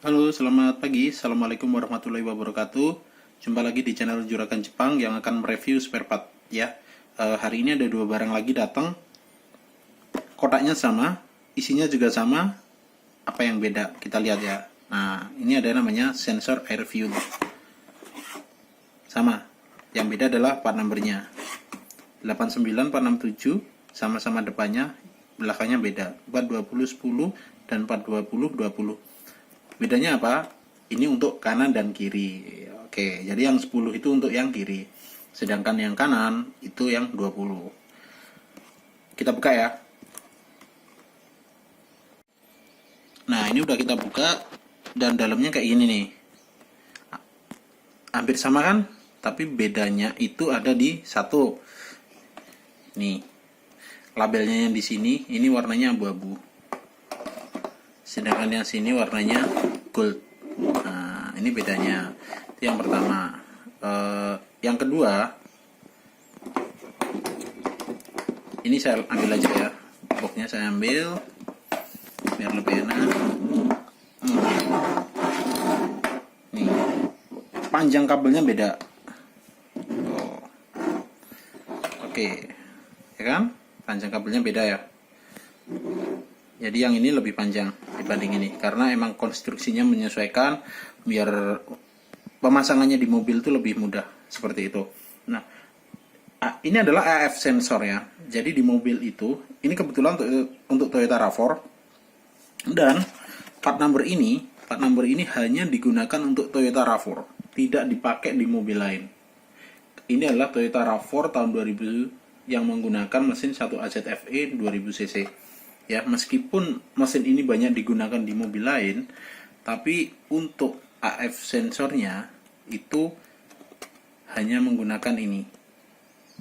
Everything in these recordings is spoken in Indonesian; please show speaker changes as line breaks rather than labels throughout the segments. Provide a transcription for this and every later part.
Halo, selamat pagi. Assalamualaikum warahmatullahi wabarakatuh. Jumpa lagi di channel Juragan Jepang yang akan mereview spare part ya. Hari ini ada dua barang lagi datang. Kotaknya sama, isinya juga sama. Apa yang beda? Kita lihat ya. Nah, ini ada namanya sensor air fuel. Sama. Yang beda adalah part numbernya. 89467 sama-sama depannya, belakangnya beda. 42010 dan 42020. Bedanya apa? Ini untuk kanan dan kiri. Oke, jadi yang 10 itu untuk yang kiri. Sedangkan yang kanan itu yang 20. Kita buka ya. Nah, ini udah kita buka dan dalamnya kayak gini nih. Hampir sama kan? Tapi bedanya itu ada di satu. Nih. Labelnya yang di sini, ini warnanya abu-abu. Sedangkan yang sini warnanya gold. Nah, ini bedanya. Itu yang pertama. Yang kedua, ini saya ambil aja ya. Boxnya saya ambil biar lebih enak. Nih, panjang kabelnya beda. Oh. Oke, ya kan? Panjang kabelnya beda ya. Jadi yang ini lebih panjang dibanding ini karena emang konstruksinya menyesuaikan biar pemasangannya di mobil itu lebih mudah seperti itu. Nah, ini adalah AF sensor ya. Jadi di mobil itu ini kebetulan untuk Toyota RAV4 dan part number ini hanya digunakan untuk Toyota RAV4, tidak dipakai di mobil lain. Ini adalah Toyota RAV4 tahun 2000 yang menggunakan mesin 1 AZFE 2000 cc. Ya, meskipun mesin ini banyak digunakan di mobil lain, tapi untuk AF sensornya itu hanya menggunakan ini.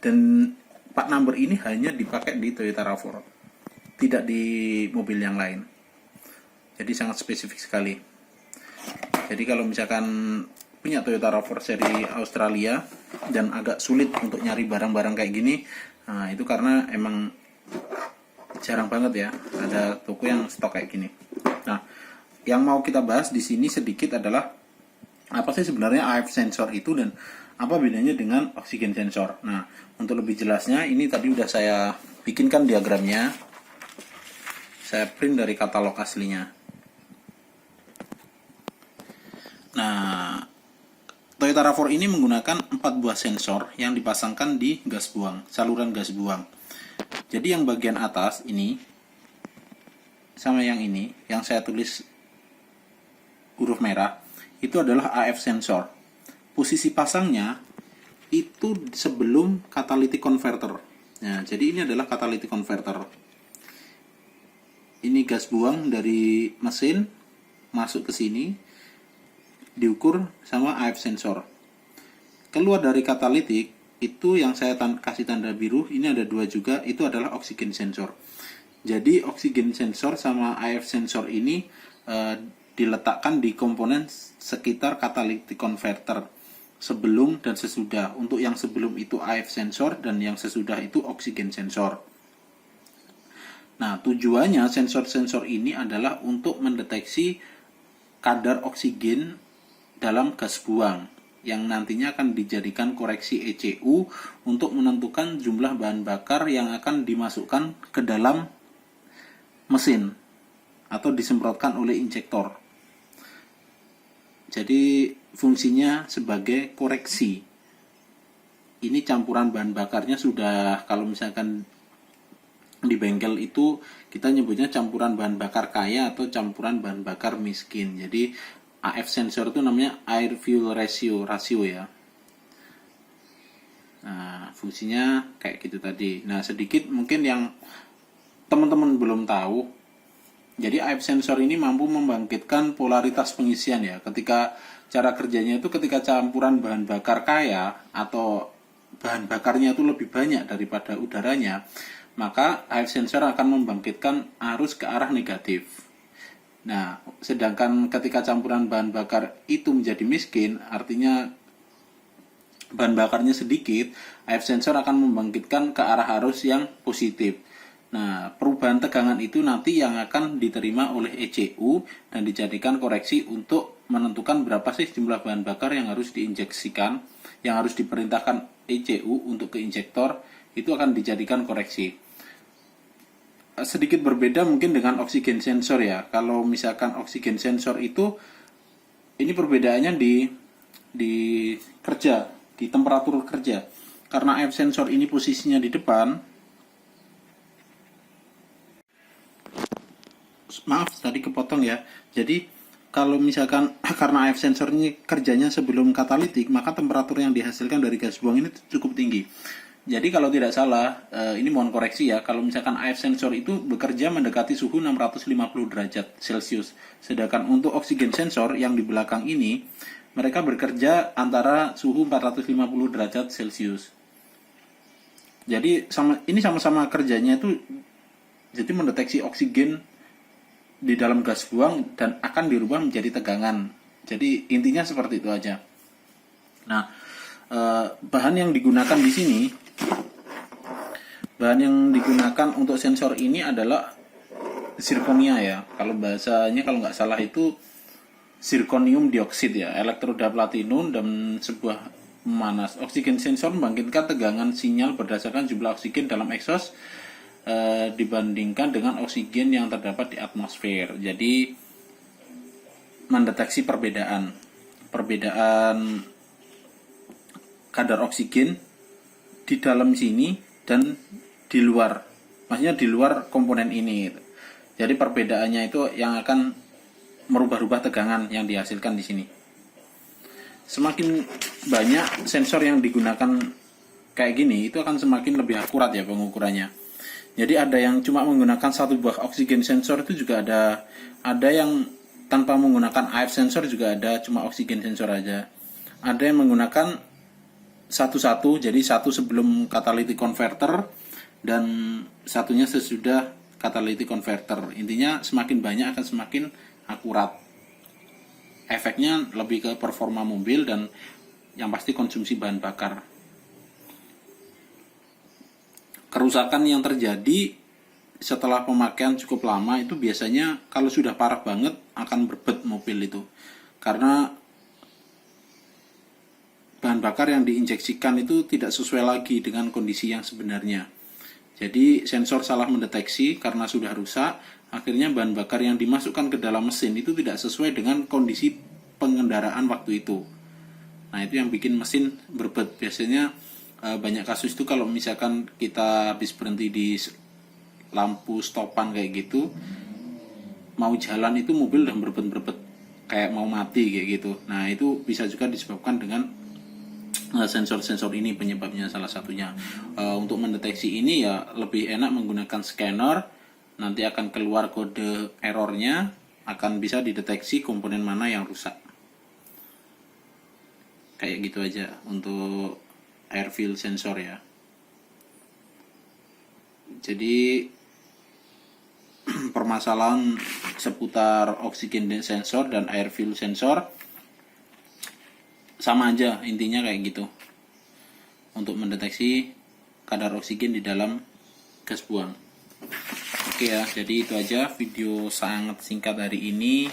Dan part number ini hanya dipakai di Toyota RAV4, tidak di mobil yang lain. Jadi sangat spesifik sekali. Jadi kalau misalkan punya Toyota RAV4 seri Australia dan agak sulit untuk nyari barang-barang kayak gini, nah itu karena emang jarang banget ya ada toko yang stok kayak gini. Nah, yang mau kita bahas di sini sedikit adalah apa sih sebenarnya AF sensor itu dan apa bedanya dengan oksigen sensor. Nah, untuk lebih jelasnya ini tadi udah saya bikinkan diagramnya. Saya print dari katalog aslinya. Nah, Toyota RAV4 ini menggunakan 4 buah sensor yang dipasangkan di gas buang, saluran gas buang. Jadi yang bagian atas ini sama yang ini, yang saya tulis huruf merah, itu adalah AF sensor. Posisi pasangnya itu sebelum catalytic converter. Nah, jadi ini adalah catalytic converter. Ini gas buang dari mesin masuk ke sini, diukur sama AF sensor. Keluar dari katalitik itu yang saya kasih tanda biru, ini ada dua juga, itu adalah oksigen sensor. Jadi oksigen sensor sama AF sensor ini diletakkan di komponen sekitar catalytic converter sebelum dan sesudah. Untuk yang sebelum itu AF sensor dan yang sesudah itu oksigen sensor. Nah, tujuannya sensor-sensor ini adalah untuk mendeteksi kadar oksigen dalam gas buang yang nantinya akan dijadikan koreksi ECU untuk menentukan jumlah bahan bakar yang akan dimasukkan ke dalam mesin atau disemprotkan oleh injektor. Jadi fungsinya sebagai koreksi. Ini campuran bahan bakarnya sudah, kalau misalkan di bengkel itu kita nyebutnya campuran bahan bakar kaya atau campuran bahan bakar miskin. Jadi AF sensor itu namanya air fuel ratio ya. Nah, fungsinya kayak gitu tadi. Nah, sedikit mungkin yang teman-teman belum tahu. Jadi AF sensor ini mampu membangkitkan polaritas pengisian ya. Ketika cara kerjanya itu ketika campuran bahan bakar kaya atau bahan bakarnya itu lebih banyak daripada udaranya, maka AF sensor akan membangkitkan arus ke arah negatif. Nah, sedangkan ketika campuran bahan bakar itu menjadi miskin, artinya bahan bakarnya sedikit, AF sensor akan membangkitkan ke arah arus yang positif. Nah, perubahan tegangan itu nanti yang akan diterima oleh ECU dan dijadikan koreksi untuk menentukan berapa sih jumlah bahan bakar yang harus diinjeksikan, yang harus diperintahkan ECU untuk ke injektor, itu akan dijadikan koreksi. Sedikit berbeda mungkin dengan oksigen sensor ya. Kalau misalkan oksigen sensor itu, ini perbedaannya di kerja, di temperatur kerja. Karena air sensor ini posisinya di depan, maaf tadi kepotong ya. Jadi kalau misalkan karena AF sensor ini kerjanya sebelum katalitik, maka temperatur yang dihasilkan dari gas buang ini cukup tinggi. Jadi kalau tidak salah, ini mohon koreksi ya, kalau misalkan AF sensor itu bekerja mendekati suhu 650 derajat Celcius. Sedangkan untuk oksigen sensor yang di belakang ini, mereka bekerja antara suhu 450 derajat Celcius. Jadi ini sama-sama kerjanya itu, jadi mendeteksi oksigen di dalam gas buang dan akan dirubah menjadi tegangan. Jadi intinya seperti itu aja. Nah, bahan yang digunakan di sini, bahan yang digunakan untuk sensor ini adalah zirkonia ya. Kalau bahasanya kalau nggak salah itu zirconium dioksida ya, elektroda platinum dan sebuah pemanas. Oksigen sensor membangkitkan tegangan sinyal berdasarkan jumlah oksigen dalam exhaust dibandingkan dengan oksigen yang terdapat di atmosfer. Jadi mendeteksi perbedaan kadar oksigen di dalam sini dan di luar, maksudnya di luar komponen ini. Jadi perbedaannya itu yang akan merubah-rubah tegangan yang dihasilkan di sini. Semakin banyak sensor yang digunakan kayak gini, itu akan semakin lebih akurat ya pengukurannya. Jadi ada yang cuma menggunakan satu buah oksigen sensor itu juga ada yang tanpa menggunakan AF sensor juga ada, cuma oksigen sensor aja. Ada yang menggunakan satu-satu, jadi satu sebelum catalytic converter dan satunya sesudah catalytic converter. Intinya semakin banyak akan semakin akurat. Efeknya lebih ke performa mobil dan yang pasti konsumsi bahan bakar. Kerusakan yang terjadi setelah pemakaian cukup lama itu biasanya kalau sudah parah banget akan berbet mobil itu. Karena bahan bakar yang diinjeksikan itu tidak sesuai lagi dengan kondisi yang sebenarnya. Jadi sensor salah mendeteksi karena sudah rusak, akhirnya bahan bakar yang dimasukkan ke dalam mesin itu tidak sesuai dengan kondisi pengendaraan waktu itu. Nah, itu yang bikin mesin berbet. Biasanya banyak kasus itu kalau misalkan kita habis berhenti di lampu stopan kayak gitu, mau jalan itu mobil udah berbet-berbet kayak mau mati kayak gitu. Nah, itu bisa juga disebabkan dengan sensor-sensor ini penyebabnya salah satunya. Untuk mendeteksi ini ya lebih enak menggunakan scanner, nanti akan keluar kode errornya, akan bisa dideteksi komponen mana yang rusak. Kayak gitu aja untuk air fill sensor ya. Jadi permasalahan seputar oksigen sensor dan air fill sensor sama aja, intinya kayak gitu. Untuk mendeteksi kadar oksigen di dalam gas buang. Oke ya, jadi itu aja video sangat singkat hari ini.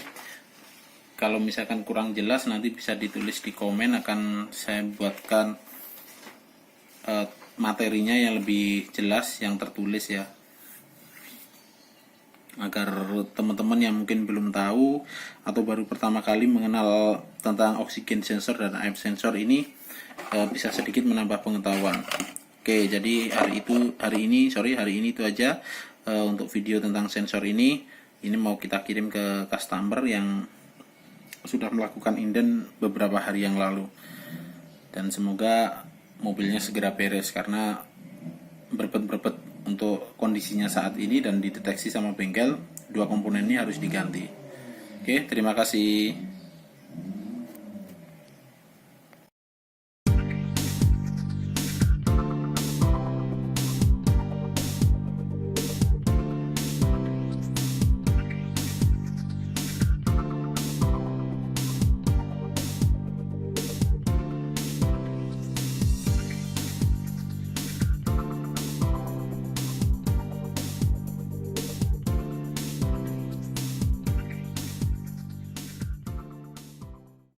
Kalau misalkan kurang jelas nanti bisa ditulis di komen, akan saya buatkan materinya yang lebih jelas yang tertulis ya, agar teman-teman yang mungkin belum tahu atau baru pertama kali mengenal tentang oksigen sensor dan AF sensor ini bisa sedikit menambah pengetahuan. Oke, jadi hari ini itu aja untuk video tentang sensor ini. Ini mau kita kirim ke customer yang sudah melakukan inden beberapa hari yang lalu, dan semoga mobilnya segera beres karena berbet-berbet untuk kondisinya saat ini dan dideteksi sama bengkel, dua komponen ini harus diganti. Oke, terima kasih.